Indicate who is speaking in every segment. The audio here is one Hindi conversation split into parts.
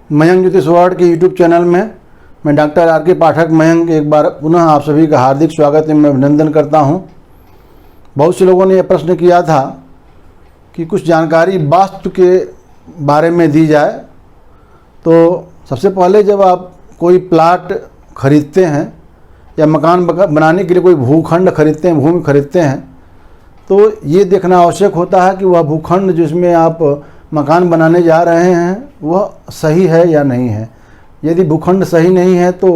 Speaker 1: मयंक ज्योतिष वर्ल्ड के यूट्यूब चैनल में मैं डॉक्टर आर के पाठक मयंक एक बार पुनः आप सभी का हार्दिक स्वागत एवं अभिनंदन करता हूं। बहुत से लोगों ने यह प्रश्न किया था कि कुछ जानकारी वास्तु के बारे में दी जाए। तो सबसे पहले जब आप कोई प्लाट खरीदते हैं या मकान बनाने के लिए कोई भूखंड खरीदते हैं, भूमि खरीदते हैं, तो ये देखना आवश्यक होता है कि वह भूखंड जिसमें आप मकान बनाने जा रहे हैं वह सही है या नहीं है। यदि भूखंड सही नहीं है तो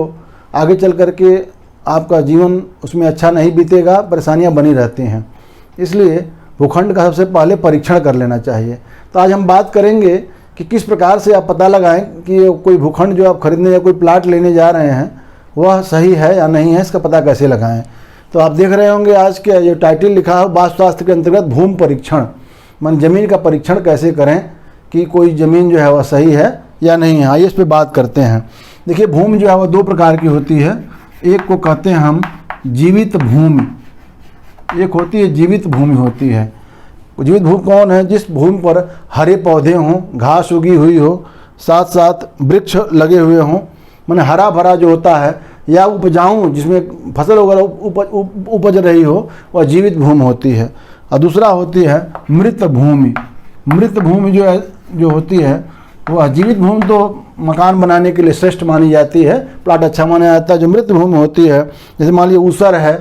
Speaker 1: आगे चल कर के आपका जीवन उसमें अच्छा नहीं बीतेगा, परेशानियां बनी रहती हैं। इसलिए भूखंड का सबसे पहले परीक्षण कर लेना चाहिए। तो आज हम बात करेंगे कि किस प्रकार से आप पता लगाएं कि कोई भूखंड जो आप खरीदने या कोई प्लाट लेने जा रहे हैं वह सही है या नहीं है, इसका पता कैसे लगाएं। तो आप देख रहे होंगे आज के जो टाइटल लिखा है वास्तुशास्त्र के अंतर्गत भूमि परीक्षण, मन ज़मीन का परीक्षण कैसे करें कि कोई ज़मीन जो है वह सही है या नहीं है। आइए इस पर बात करते हैं। देखिए, भूमि जो है वह दो प्रकार की होती है। एक को कहते हैं हम जीवित भूमि, एक होती है जीवित भूमि होती है। जीवित भूमि कौन है? जिस भूमि पर हरे पौधे हों, घास उगी हुई हो, साथ साथ वृक्ष लगे हुए हों, माने हरा भरा जो होता है, या उपजाऊ जिसमें फसल वगैरह उपज रही हो, वह जीवित भूमि होती है। और दूसरा होती है मृत भूमि। मृत भूमि जो होती है वह जीवित भूमि तो मकान बनाने के लिए श्रेष्ठ मानी जाती है, प्लाट अच्छा माना जाता है। जो मृत भूमि होती है, जैसे मान लीजिए ऊसर है,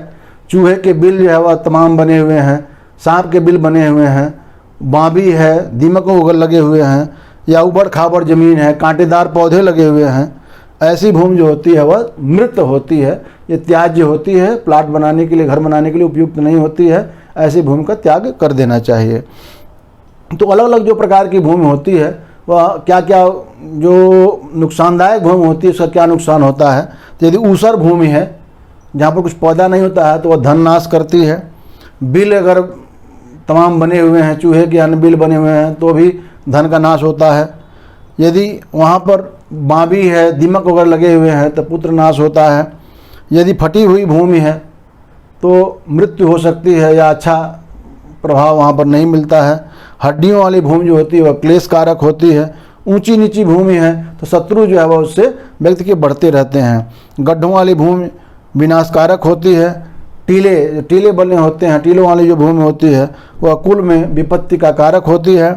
Speaker 1: चूहे के बिल जो है वह तमाम बने हुए हैं, सांप के बिल बने हुए हैं, बांबी है, दीमकों वगैरह लगे हुए हैं, या उबड़ खाबड़ ज़मीन है, कांटेदार पौधे लगे हुए हैं, ऐसी भूमि जो होती है वह मृत होती है। ये त्याज्य होती है, प्लाट बनाने के लिए, घर बनाने के लिए उपयुक्त नहीं होती है। ऐसी भूमि का त्याग कर देना चाहिए। तो अलग अलग जो प्रकार की भूमि होती है वह क्या क्या जो नुकसानदायक भूमि होती है उसका क्या नुकसान होता है। तो यदि ऊसर भूमि है जहाँ पर कुछ पौधा नहीं होता है तो वह धन नाश करती है। बिल अगर तमाम बने हुए हैं, चूहे के अन्य बिल बने हुए हैं, तो भी धन का नाश होता है। यदि वहाँ पर बांबी है, दीमक वगैरह लगे हुए हैं तो पुत्र नाश होता है। यदि फटी हुई भूमि है तो मृत्यु हो सकती है या अच्छा प्रभाव वहाँ पर नहीं मिलता है। हड्डियों वाली भूमि जो होती है वह क्लेश कारक होती है। ऊंची नीची भूमि है तो शत्रु जो है वह उससे व्यक्ति के बढ़ते रहते हैं। गड्ढों वाली भूमि विनाशकारक होती है। टीले बने होते हैं, टीलों वाली जो भूमि होती है वह कुल में विपत्ति का कारक होती है।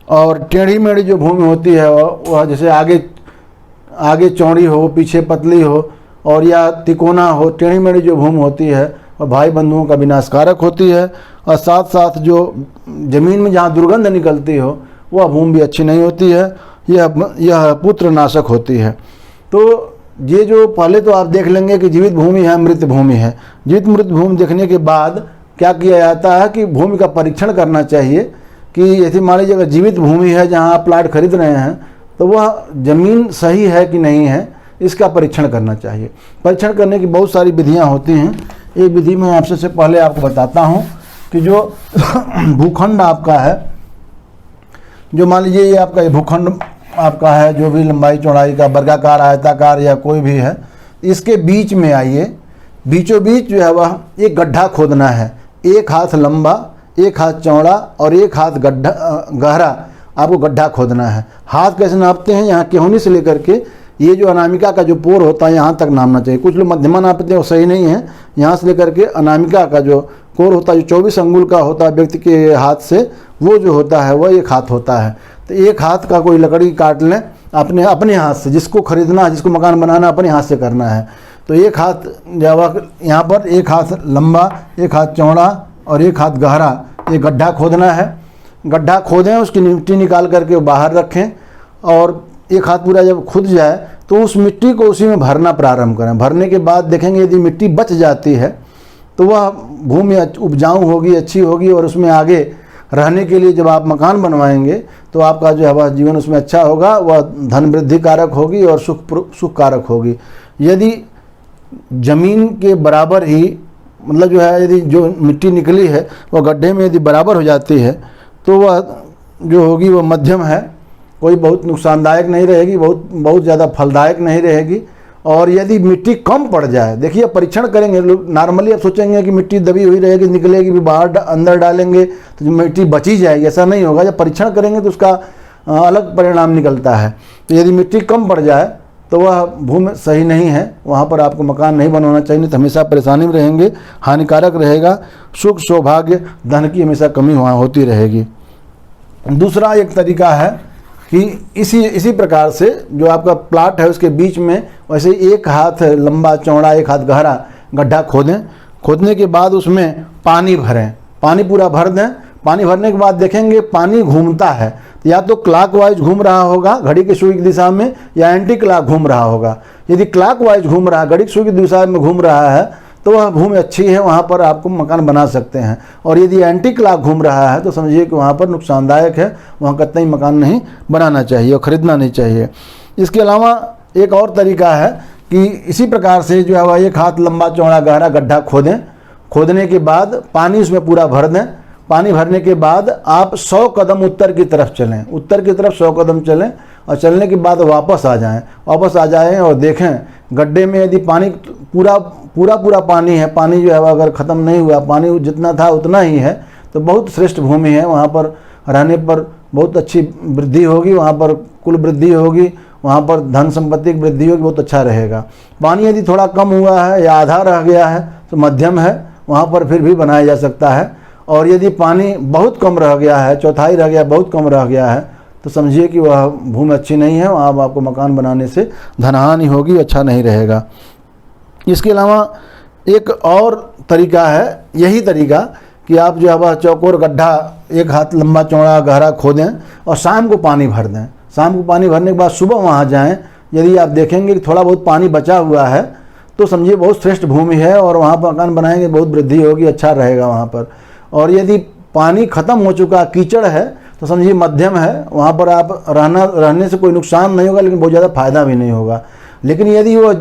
Speaker 1: और टेढ़ी मेढ़ी जो भूमि होती है वह जैसे आगे चौड़ी हो, पीछे पतली हो, और या तिकोना हो, टेढ़ी मेढ़ी जो भूमि होती है वह भाई बंधुओं का विनाशकारक होती है। और साथ साथ जो ज़मीन में जहाँ दुर्गंध निकलती हो वह भूमि भी अच्छी नहीं होती है। यह पुत्र नाशक होती है। तो ये जो पहले तो आप देख लेंगे कि जीवित भूमि है, मृत भूमि है। जीवित मृत भूमि देखने के बाद क्या किया जाता है कि भूमि का परीक्षण करना चाहिए कि जैसे मान लीजिए अगर जीवित भूमि है जहाँ आप प्लाट खरीद रहे हैं तो वह ज़मीन सही है कि नहीं है, इसका परीक्षण करना चाहिए। परीक्षण करने की बहुत सारी विधियाँ होती हैं। एक विधि मैं आपसे से पहले आपको बताता हूँ कि जो भूखंड आपका है, जो मान लीजिए ये आपका भूखंड आपका है, जो भी लंबाई चौड़ाई का, वर्गाकार, आयताकार या कोई भी है, इसके बीच में आइए, बीचों बीच जो है वह एक गड्ढा खोदना है। 1 हाथ लंबा, 1 हाथ चौड़ा और 1 हाथ गहरा आपको गड्ढा खोदना है। हाथ कैसे नापते हैं? यहाँ केहूनी से लेकर के ये जो अनामिका का जो पोर होता है यहाँ तक नापना चाहिए। कुछ लोग मध्यमा नापते हैं, वो सही नहीं है। यहाँ से लेकर के अनामिका का जो कोर होता है, जो 24 अंगुल का होता है व्यक्ति के हाथ से, वो जो होता है वह 1 हाथ होता है। तो 1 हाथ का कोई लकड़ी काट लें अपने हाथ से। जिसको खरीदना है, जिसको मकान बनाना, अपने हाथ से करना है। तो 1 हाथ जब यहाँ पर 1 हाथ लंबा, 1 हाथ चौड़ा और 1 हाथ गहरा ये गड्ढा खोदना है। गड्ढा खोदें, उसकी मिट्टी निकाल करके बाहर रखें, और 1 हाथ पूरा जब खुद जाए तो उस मिट्टी को उसी में भरना प्रारंभ करें। भरने के बाद देखेंगे यदि मिट्टी बच जाती है तो वह भूमि उपजाऊ होगी, अच्छी होगी, और उसमें आगे रहने के लिए जब आप मकान बनवाएंगे तो आपका जो है वह जीवन उसमें अच्छा होगा, वह धन वृद्धि कारक होगी और सुख कारक होगी। यदि ज़मीन के बराबर ही, मतलब जो है, यदि जो मिट्टी निकली है वह गड्ढे में यदि बराबर हो जाती है तो वह जो होगी वह मध्यम है, कोई बहुत नुकसानदायक नहीं रहेगी, बहुत ज़्यादा फलदायक नहीं रहेगी। और यदि मिट्टी कम पड़ जाए, देखिए परीक्षण करेंगे लोग, नॉर्मली आप सोचेंगे कि मिट्टी दबी हुई रहेगी, निकलेगी भी, बाहर अंदर डालेंगे तो जो मिट्टी बची जाएगी, ऐसा नहीं होगा। जब परीक्षण करेंगे तो उसका अलग परिणाम निकलता है। तो यदि मिट्टी कम पड़ जाए तो वह भूमि सही नहीं है, वहाँ पर आपको मकान नहीं बनवाना चाहिए, नहीं तो हमेशा परेशानी में रहेंगे, हानिकारक रहेगा, सुख सौभाग्य धन की हमेशा कमी वहाँ होती रहेगी। दूसरा एक तरीका है कि इसी प्रकार से जो आपका प्लाट है उसके बीच में वैसे 1 हाथ लंबा चौड़ा 1 हाथ गहरा गड्ढा खोदें। खोदने के बाद उसमें पानी भरें, पानी पूरा भर दें। पानी भरने के बाद देखेंगे पानी घूमता है, या तो क्लॉकवाइज घूम रहा होगा घड़ी की सुई की दिशा में, या एंटी क्लॉक घूम रहा होगा। यदि क्लॉकवाइज घूम रहा है, घड़ी की सुई की दिशा में घूम रहा है, तो वह भूमि अच्छी है, वहाँ पर आपको मकान बना सकते हैं। और यदि एंटी क्लॉक घूम रहा है तो समझिए कि वहाँ पर नुकसानदायक है, वहाँ कतई मकान नहीं बनाना चाहिए और ख़रीदना नहीं चाहिए। इसके अलावा एक और तरीका है कि इसी प्रकार से जो है वह 1 हाथ लंबा चौड़ा गहरा गड्ढा खोदें। खोदने के बाद पानी उसमें पूरा भर दें। पानी भरने के बाद आप 100 कदम उत्तर की तरफ चलें, उत्तर की तरफ 100 कदम चलें और चलने के बाद वापस आ जाएं और देखें गड्ढे में यदि पानी पूरा पानी है, पानी जो है अगर ख़त्म नहीं हुआ, पानी जितना था उतना ही है, तो बहुत श्रेष्ठ भूमि है। वहाँ पर रहने पर बहुत अच्छी वृद्धि होगी, वहाँ पर कुल वृद्धि होगी, वहाँ पर धन संपत्ति की वृद्धि होगी, बहुत अच्छा रहेगा। पानी यदि थोड़ा कम हुआ है या आधा रह गया है तो मध्यम है, वहाँ पर फिर भी बनाया जा सकता है। और यदि पानी बहुत कम रह गया है, चौथाई रह गया, बहुत कम रह गया है, तो समझिए कि वह भूमि अच्छी नहीं है, वहाँ आपको मकान बनाने से धनहानि होगी, अच्छा नहीं रहेगा। इसके अलावा एक और तरीका है, यही तरीका कि आप जो है वह चौकोर गड्ढा 1 हाथ लंबा चौड़ा गहरा खोदें और शाम को पानी भर दें। शाम को पानी भरने के बाद सुबह वहाँ जाएं। यदि आप देखेंगे कि थोड़ा बहुत पानी बचा हुआ है तो समझिए बहुत श्रेष्ठ भूमि है और वहाँ पर मकान बनाएंगे, बहुत वृद्धि होगी, अच्छा रहेगा वहाँ पर। और यदि पानी ख़त्म हो चुका, कीचड़ है, तो समझिए मध्यम है, वहाँ पर आप रहने से कोई नुकसान नहीं होगा, लेकिन बहुत ज़्यादा फायदा भी नहीं होगा। लेकिन यदि वो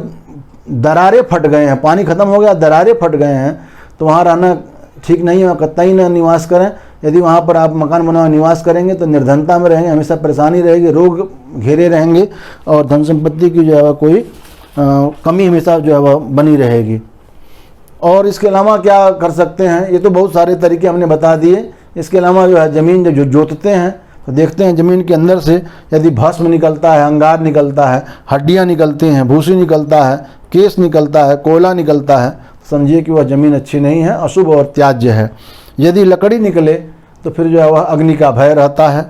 Speaker 1: दरारें फट गए हैं, पानी ख़त्म हो गया, दरारें फट गए हैं, तो वहाँ रहना ठीक नहीं है, कतई न निवास करें। यदि वहाँ पर आप मकान बना निवास करेंगे तो निर्धनता में रहेंगे, हमेशा परेशानी रहेगी, रोग घेरे रहेंगे और धन संपत्ति की जो है कोई कमी हमेशा जो है वह बनी रहेगी। और इसके अलावा क्या कर सकते हैं, ये तो बहुत सारे तरीके हमने बता दिए। इसके अलावा जो है ज़मीन जो जोतते हैं तो देखते हैं ज़मीन के अंदर से यदि भस्म निकलता है, अंगार निकलता है, हड्डियाँ निकलती हैं, भूसी निकलता है, केस निकलता है, कोयला निकलता है, समझिए कि वह ज़मीन अच्छी नहीं है, अशुभ और त्याज्य है। यदि लकड़ी निकले तो फिर जो है वह अग्नि का भय रहता है।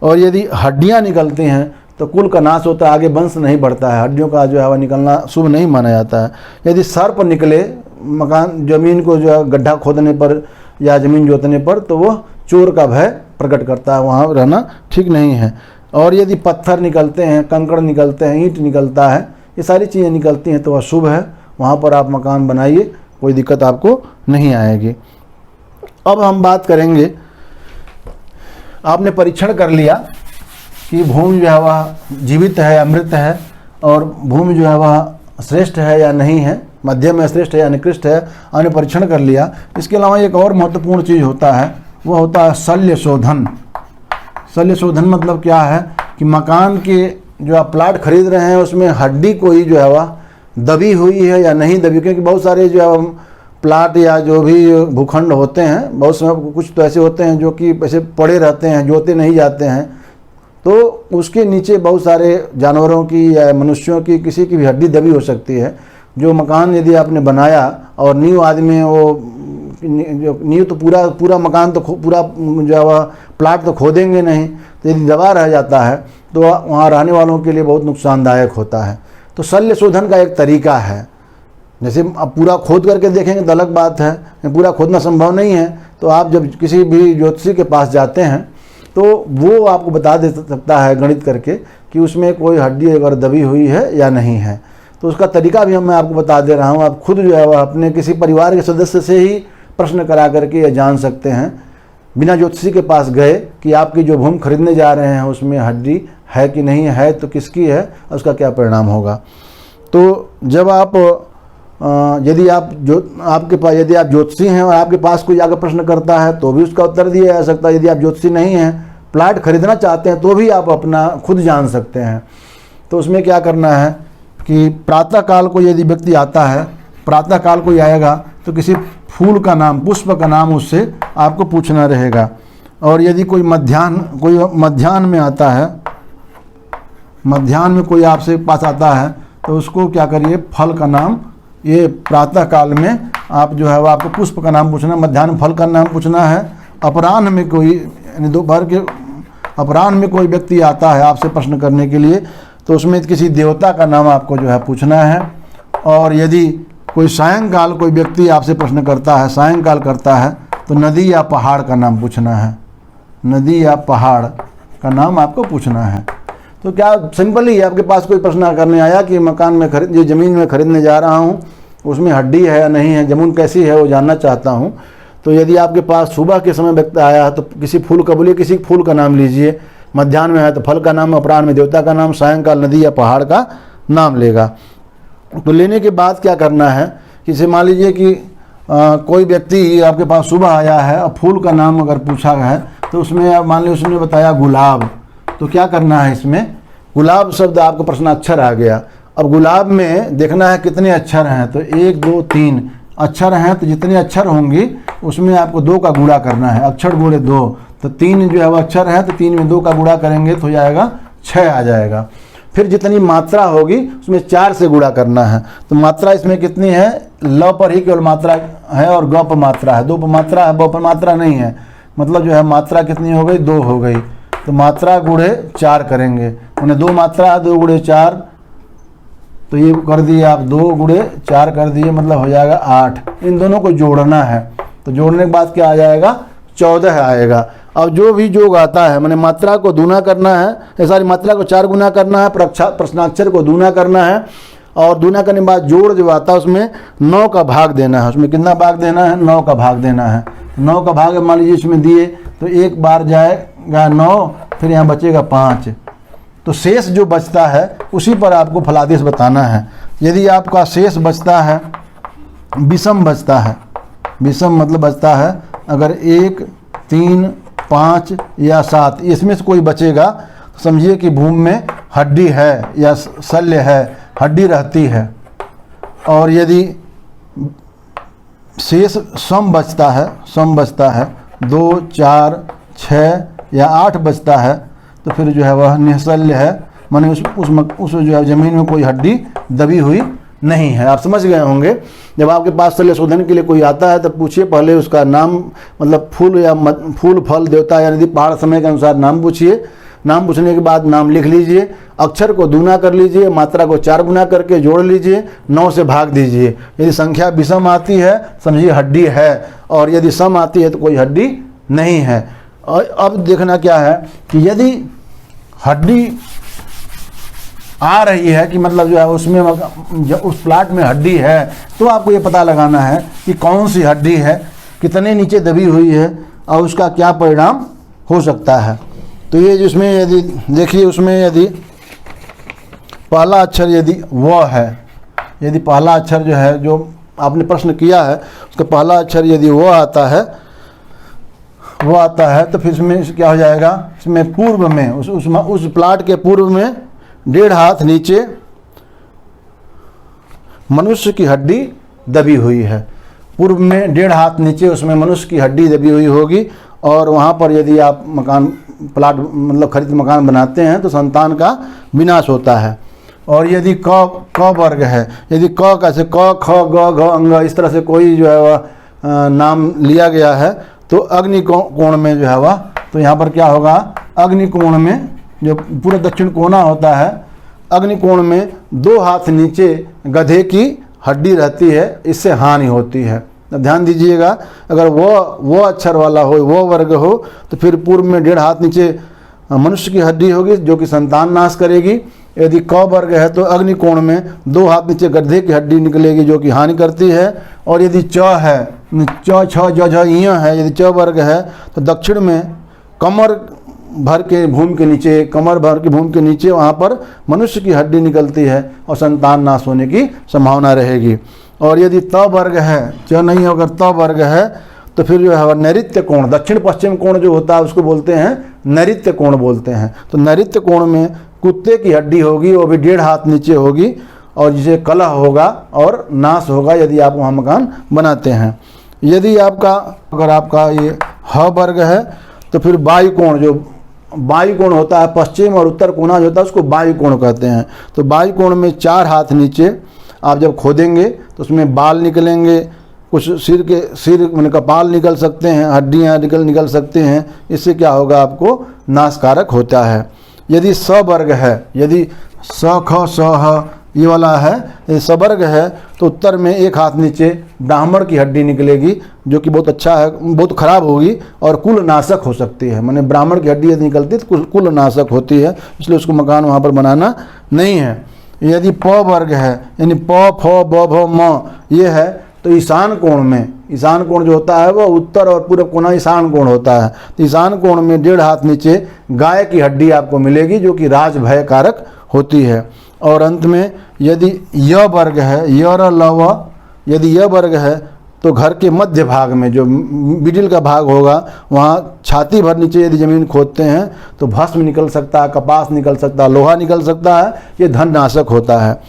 Speaker 1: और यदि हड्डियाँ निकलती हैं तो कुल का नाश होता है, आगे वंश नहीं बढ़ता है, हड्डियों का जो है वह निकलना शुभ नहीं माना जाता है। यदि सर्प निकले मकान ज़मीन को जो है गड्ढा खोदने पर या ज़मीन जोतने पर तो वह चोर का भय प्रकट करता है, वहाँ रहना ठीक नहीं है। और यदि पत्थर निकलते हैं, कंकड़ निकलते हैं, ईंट निकलता है, ये सारी चीज़ें निकलती हैं तो वह शुभ है, वहाँ पर आप मकान बनाइए, कोई दिक्कत आपको नहीं आएगी। अब हम बात करेंगे, आपने परीक्षण कर लिया कि भूमि जो है वह जीवित है या मृत है, और भूमि जो है वह श्रेष्ठ है या नहीं है, मध्यम है, श्रेष्ठ है या निकृष्ट है, आपने परीक्षण कर लिया। इसके अलावा एक और महत्वपूर्ण चीज़ होता है, वह होता है शल्य शोधन। शल्य शोधन मतलब क्या है कि मकान के जो आप प्लाट खरीद रहे हैं उसमें हड्डी कोई जो है वह दबी हुई है या नहीं दबी, क्योंकि बहुत सारे जो है प्लाट या जो भी भूखंड होते हैं, बहुत समय कुछ तो ऐसे होते हैं जो कि ऐसे पड़े रहते हैं, जोते नहीं जाते हैं, तो उसके नीचे बहुत सारे जानवरों की या मनुष्यों की किसी की भी हड्डी दबी हो सकती है। जो मकान यदि आपने बनाया और नींव आदमी वो नींव तो पूरा मकान तो पूरा जो है प्लाट तो खोदेंगे नहीं, तो यदि दबा रह जाता है तो वहाँ रहने वालों के लिए बहुत नुकसानदायक होता है। तो शल्य शोधन का एक तरीका है, जैसे अब पूरा खोद करके देखेंगे तो अलग बात है, पूरा खोदना संभव नहीं है, तो आप जब किसी भी ज्योतिषी के पास जाते हैं तो वो आपको बता दे सकता है गणित करके कि उसमें कोई हड्डी अगर दबी हुई है या नहीं है। तो उसका तरीका भी मैं आपको बता दे रहा हूँ, आप खुद जो है वह अपने किसी परिवार के सदस्य से ही प्रश्न करा करके यह जान सकते हैं बिना ज्योतिषी के पास गए कि आपकी जो भूमि खरीदने जा रहे हैं उसमें हड्डी है कि नहीं है, तो किसकी है, उसका क्या परिणाम होगा। तो जब आप यदि आप ज्योतिषी हैं और आपके पास कोई आगे प्रश्न करता है तो भी उसका उत्तर दिया जा सकता है। यदि आप ज्योतिषी नहीं हैं, प्लाट खरीदना चाहते हैं, तो भी आप अपना खुद जान सकते हैं। तो उसमें क्या करना है कि प्रातःकाल को यदि व्यक्ति आता है, प्रातःकाल को आएगा तो किसी फूल का नाम, पुष्प का नाम उससे आपको पूछना रहेगा। और यदि कोई मध्याह्न में आता है, मध्याह्न में कोई आपसे पास आता है तो उसको क्या करिए, फल का नाम, ये प्रातः काल में आप जो है वो आपको पुष्प का नाम पूछना, मध्याह्न फल का नाम पूछना है। अपराह्न में कोई, यानी दोपहर के अपराह्न में कोई व्यक्ति आता है आपसे प्रश्न करने के लिए तो उसमें किसी देवता का नाम आपको जो है पूछना है। और यदि कोई सायंकाल कोई व्यक्ति आपसे प्रश्न करता है, सायंकाल करता है, तो नदी या पहाड़ का नाम पूछना है, नदी या पहाड़ का नाम आपको पूछना है। तो क्या सिंपल ही, आपके पास कोई प्रश्न करने आया कि मकान में ये ज़मीन में खरीदने जा रहा हूँ, उसमें हड्डी है या नहीं है, ज़मीन कैसी है वो जानना चाहता हूँ, तो यदि आपके पास सुबह के समय व्यक्ति आया है तो किसी फूल का बोलिए, किसी फूल का नाम लीजिए। मध्याह्न में है तो फल का नाम, अपराह्न में देवता का नाम, सायंकाल नदी या पहाड़ का नाम लेगा। तो लेने के बाद क्या करना है, जैसे मान लीजिए कि कोई व्यक्ति आपके पास सुबह आया है और फूल का नाम अगर पूछा है तो उसमें मान लीजिए उसने बताया गुलाब, तो क्या करना है, इसमें गुलाब शब्द आपको प्रश्न अक्षर आ गया। अब गुलाब में देखना है कितने अक्षर हैं, तो 1 2 3 अक्षर हैं, तो जितने अक्षर होंगे उसमें आपको 2 का गुणा करना है, अक्षर गुणे 2, तो 3 जो है वो अक्षर है तो 3 में 2 का गुणा करेंगे तो हो जाएगा 6 आ जाएगा। फिर जितनी मात्रा होगी उसमें 4 से गुणा करना है, तो मात्रा इसमें कितनी है, ल पर ही केवल मात्रा है और ग पर मात्रा है, 2 पर मात्रा है, ब पर मात्रा नहीं है, मतलब जो है मात्रा कितनी हो गई, 2 हो गई। तो मात्रा गुणे 4 करेंगे, उन्हें 2 मात्रा है, 2 गुणे 4, तो ये कर दिए आप, 2 गुणे 4 कर दिए, मतलब हो जाएगा 8। इन दोनों को जोड़ना है, तो जोड़ने के बाद क्या आ जाएगा, 14 आएगा। अब जो भी योग आता है, मैंने मात्रा को दूना करना है, सारी मात्रा को 4 गुना करना है, प्रश्नाक्षर को दूना करना है, और दूना करने के बाद जोड़ जो आता है उसमें 9 का भाग देना है। उसमें कितना भाग देना है, 9 का भाग देना है। 9 का भाग मान लीजिए इसमें दिए तो एक बार जाएगा 9, फिर यहाँ बचेगा 5, तो शेष जो बचता है उसी पर आपको फलादेश बताना है। यदि आपका शेष बचता है, विषम बचता है, विषम मतलब बचता है अगर 1 3 5 या 7 इसमें से कोई बचेगा तो समझिए कि भूमि में हड्डी है या शल्य है, हड्डी रहती है। और यदि शेष सम बचता है, सम बचता है 2 4 6 या 8 बचता है तो फिर जो है वह निःशल्य है, माने उस जो है ज़मीन में कोई हड्डी दबी हुई नहीं है। आप समझ गए होंगे। जब आपके पास शल्य शोधन के लिए कोई आता है तो पूछिए पहले उसका नाम, मतलब फूल या फूल फल देवता या नदी पहाड़ समय के अनुसार नाम पूछिए। नाम पूछने के बाद नाम लिख लीजिए, अक्षर को दूना कर लीजिए, मात्रा को 4 गुना करके जोड़ लीजिए, 9 से भाग दीजिए। यदि संख्या विषम आती है समझिए हड्डी है, और यदि सम आती है तो कोई हड्डी नहीं है। और अब देखना क्या है कि यदि हड्डी आ रही है कि मतलब जो है उसमें उस प्लाट में हड्डी है, तो आपको ये पता लगाना है कि कौन सी हड्डी है, कितने नीचे दबी हुई है और उसका क्या परिणाम हो सकता है। तो ये जिसमें यदि देखिए उसमें यदि पहला अक्षर यदि वो है, यदि पहला अक्षर जो है जो आपने प्रश्न किया है उसका पहला अक्षर यदि वो आता है तो फिर इसमें क्या हो जाएगा, इसमें पूर्व में उस प्लाट के पूर्व में 1.5 हाथ नीचे मनुष्य की हड्डी दबी हुई है। पूर्व में 1.5 हाथ नीचे उसमें मनुष्य की हड्डी दबी हुई होगी, और वहाँ पर यदि आप मकान प्लाट मतलब खरीद मकान बनाते हैं तो संतान का विनाश होता है। और यदि क वर्ग है, यदि क कैसे क ख ग घ अंग इस तरह से कोई जो है वह नाम लिया गया है तो अग्नि कोण में जो है वह, तो यहाँ पर क्या होगा, अग्नि कोण में जो पूरा दक्षिण कोना होता है, अग्नि कोण में 2 हाथ नीचे गधे की हड्डी रहती है, इससे हानि होती है। ध्यान दीजिएगा, अगर वो अक्षर वाला हो, वो वर्ग हो तो फिर पूर्व में 1.5 हाथ नीचे मनुष्य की हड्डी होगी जो कि संतान नाश करेगी। यदि क वर्ग है तो अग्नि कोण में 2 हाथ नीचे गधे की हड्डी निकलेगी जो कि हानि करती है। और यदि च है, च छ ज झ इ है, यदि च वर्ग है तो दक्षिण में कमर भर के भूमि के नीचे, कमर भर की भूमि के नीचे वहाँ पर मनुष्य की हड्डी निकलती है और संतान नाश होने की संभावना रहेगी। और यदि त वर्ग है, च नहीं अगर त वर्ग है तो फिर जो है नैऋत्य कोण, दक्षिण पश्चिम कोण जो होता है उसको बोलते हैं नैऋत्य कोण बोलते हैं। तो नैऋत्य कोण में कुत्ते की हड्डी होगी, वो भी 1.5 हाथ नीचे होगी, और जिसे कलह होगा और नाश होगा यदि आप वहाँ मकान बनाते हैं। यदि आपका अगर आपका ये ह वर्ग है तो फिर वायु कोण, जो वायु कोण होता है, पश्चिम और उत्तर कोना जो होता है उसको वायु कोण कहते हैं। तो वायु कोण में 4 हाथ नीचे आप जब खोदेंगे तो उसमें बाल निकलेंगे, कुछ सिर मैंने कपाल निकल सकते हैं, हड्डियाँ निकल सकते हैं। इससे क्या होगा, आपको नाशकारक होता है। यदि सवर्ग है, यदि स ख स ह ये वाला है, ये सवर्ग है, तो उत्तर में 1 हाथ नीचे ब्राह्मण की हड्डी निकलेगी, जो कि बहुत अच्छा है, बहुत खराब होगी और कुल नाशक हो सकती है। माने ब्राह्मण की हड्डी यदि निकलती है तो कुल नाशक होती है, इसलिए उसको मकान वहाँ पर बनाना नहीं है। यदि प वर्ग है, यानी प फ ब भ म ये है, तो ईशान कोण में, ईशान कोण जो होता है वो उत्तर और पूर्व कोना ईशान कोण होता है। तो ईशान कोण में 1.5 हाथ नीचे गाय की हड्डी आपको मिलेगी, जो कि राज भय कारक होती है। और अंत में यदि य वर्ग है, य र ल व, यदि य वर्ग है तो घर के मध्य भाग में जो मिडिल का भाग होगा वहाँ छाती भर नीचे यदि जमीन खोदते हैं तो भस्म निकल सकता है, कपास निकल सकता है, लोहा निकल सकता है, ये धन नाशक होता है।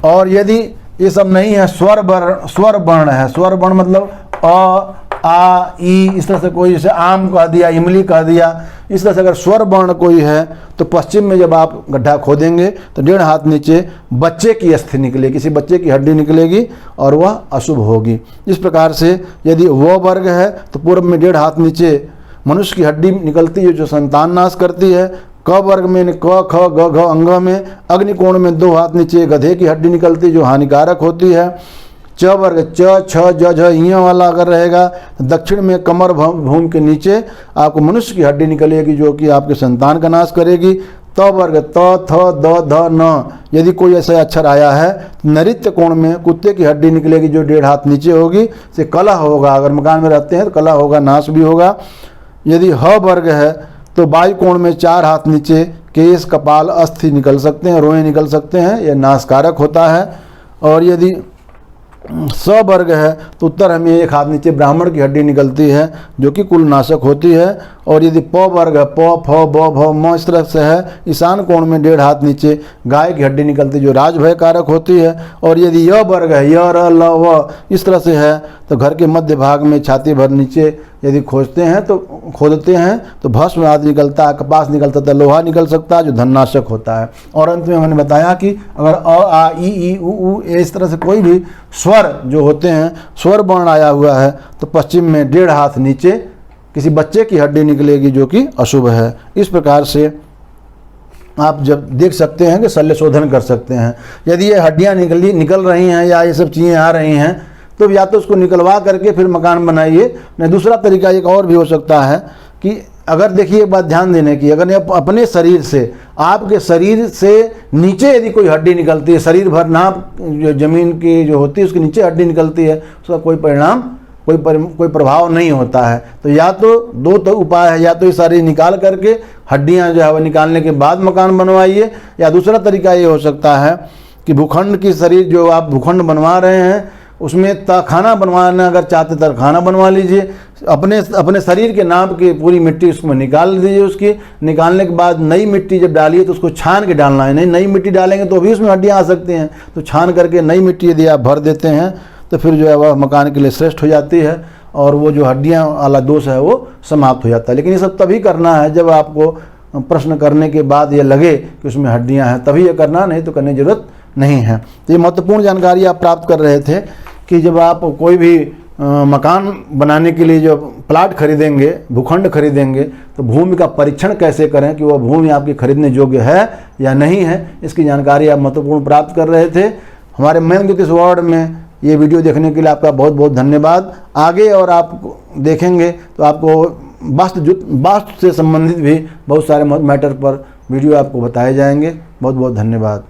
Speaker 1: और यदि ये सब नहीं है, स्वर वर्ण है, स्वर वर्ण मतलब अ आ ई, इस तरह से कोई, जैसे आम कह दिया, इमली कह दिया, इस तरह से अगर स्वर वर्ण कोई है तो पश्चिम में जब आप गड्ढा खोदेंगे तो 1.5 हाथ नीचे बच्चे की अस्थि निकलेगी, किसी बच्चे की हड्डी निकलेगी और वह अशुभ होगी। इस प्रकार से यदि वो वर्ग है तो पूर्व में 1.5 हाथ नीचे मनुष्य की हड्डी निकलती है, जो संतान नाश करती है। क वर्ग में क ख ग घ अंग में अग्निकोण में 2 हाथ नीचे गधे की हड्डी निकलती है, जो हानिकारक होती है। च वर्ग च छ ज झ इया वाला अगर रहेगा तो दक्षिण में कमर भूमि के नीचे आपको मनुष्य की हड्डी निकलेगी, जो कि आपके संतान का नाश करेगी। त वर्ग त थ द ध न, यदि कोई ऐसा अक्षर आया है तो नृत्य कोण में कुत्ते की हड्डी निकलेगी, जो 1.5 हाथ नीचे होगी। से कलह होगा, अगर मकान में रहते हैं तो कलह होगा, नाश भी होगा। यदि ह वर्ग है तो वायु कोण में 4 हाथ नीचे केश, कपाल, अस्थि निकल सकते हैं, रोए निकल सकते हैं, यह नाशकारक होता है। और यदि स वर्ग है तो उत्तर हमें 1 हाथ नीचे ब्राह्मण की हड्डी निकलती है, जो कि कुल नाशक होती है। और यदि प वर्ग है, प फ ब भ म इस तरह से है, ईशान कोण में 1.5 हाथ नीचे गाय की हड्डी निकलती है, जो राजभय कारक होती है। और यदि य वर्ग है, य र ल व इस तरह से है, तो घर के मध्य भाग में छाती भर नीचे यदि खोदते हैं तो भस्म आदि निकलता है, कपास निकल सकता है, लोहा निकल सकता है, जो धननाशक होता है। और अंत में मैंने बताया कि अगर अ आ ई उ इस तरह से कोई भी स्वर जो होते हैं, स्वर वर्ण आया हुआ है तो पश्चिम में 1.5 हाथ नीचे किसी बच्चे की हड्डी निकलेगी, जो कि अशुभ है। इस प्रकार से आप जब देख सकते हैं कि शल्य शोधन कर सकते हैं। यदि ये हड्डियाँ निकल रही हैं या ये सब चीज़ें आ रही हैं तो या तो उसको निकलवा करके फिर मकान बनाइए। नहीं, दूसरा तरीका एक और भी हो सकता है कि अगर देखिए एक बात ध्यान देने की, अगर अपने शरीर से, आपके शरीर से नीचे यदि कोई हड्डी निकलती है, शरीर भर नाप जो जमीन की जो होती है उसके नीचे हड्डी निकलती है, उसका कोई परिणाम कोई प्रभाव नहीं होता है। तो या तो 2 उपाय है, या तो ये शरीर निकाल करके हड्डियाँ जो है वो निकालने के बाद मकान बनवाइए, या दूसरा तरीका ये हो सकता है कि भूखंड की शरीर जो आप भूखंड बनवा रहे हैं उसमें तहखाना बनवाना अगर चाहते तहखाना बनवा लीजिए। अपने शरीर के नाप की पूरी मिट्टी उसमें निकाल दीजिए। उसकी निकालने के बाद नई मिट्टी जब डालिए तो उसको छान के डालना है, नहीं नई मिट्टी डालेंगे तो भी उसमें हड्डियाँ आ सकती हैं। तो छान करके नई मिट्टी यदि आप भर देते हैं तो फिर जो है वह मकान के लिए श्रेष्ठ हो जाती है और वो जो हड्डियाँ वाला दोष है वो समाप्त हो जाता है। लेकिन ये सब तभी करना है जब आपको प्रश्न करने के बाद ये लगे कि उसमें हड्डियाँ हैं, तभी ये करना, नहीं तो करने की जरूरत नहीं है। तो ये महत्वपूर्ण जानकारी आप प्राप्त कर रहे थे कि जब आप कोई भी मकान बनाने के लिए जो प्लाट खरीदेंगे, भूखंड खरीदेंगे, तो भूमि का परीक्षण कैसे करें कि वह भूमि आपकी खरीदने योग्य है या नहीं है, इसकी जानकारी आप महत्वपूर्ण प्राप्त कर रहे थे। हमारे मैन ज्योतिष वर्ल्ड में ये वीडियो देखने के लिए आपका बहुत बहुत धन्यवाद। आगे और आप देखेंगे तो आपको वास्तु से संबंधित भी बहुत सारे मैटर पर वीडियो आपको बताए जाएंगे। बहुत बहुत धन्यवाद।